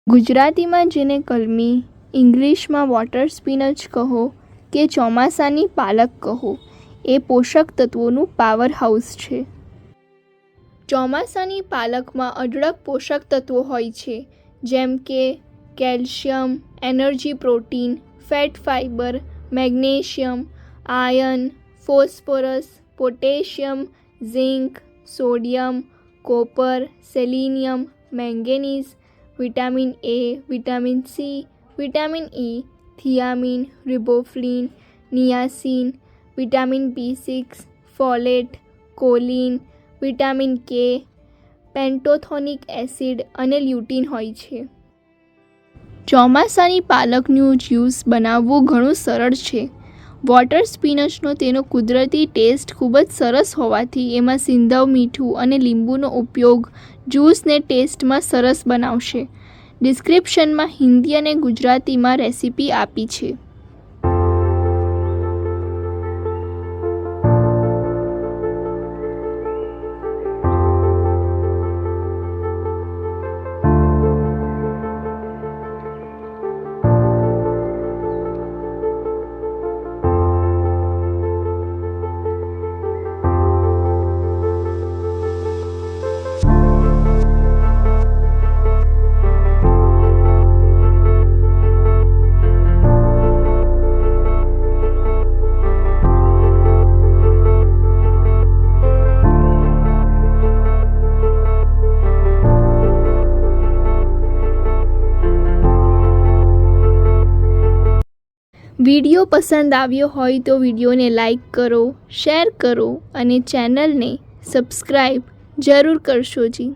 ગુજરાતીમાં જેને કલમી, ઇંગ્લિશમાં વોટર સ્પિનચ કહો કે ચોમાસાની પાલક કહો, એ પોષક તત્વોનું પાવર હાઉસ છે. ચોમાસાની પાલકમાં અઢળક પોષક તત્વો હોય છે, જેમ કે calcium, energy protein, fat fibre, magnesium, iron, phosphorus, potassium, zinc, sodium, copper, selenium, manganese, vitamin A, vitamin C, vitamin E, thiamine, riboflavin, niacin, vitamin B6, folate, choline, vitamin K, pantothenic acid અને લ્યુટીન હોય છે. ચોમાસાની પાલકનું juice બનાવવું ઘણું સરળ છે. Water સ્પિનચનો તેનો કુદરતી ટેસ્ટ ખૂબ જ સરસ હોવાથી એમાં સિંધવ મીઠું અને લીંબુનો ઉપયોગ જ્યુસને ટેસ્ટમાં સરસ બનાવશે. ડિસ્ક્રિપ્શનમાં હિન્દી અને ગુજરાતીમાં રેસીપી આપી છે. વિડીયો પસંદ આવ્યો હોય તો વિડીયોને લાઈક કરો, શેર કરો અને ચેનલને સબસ્ક્રાઈબ જરૂર કરશો જી.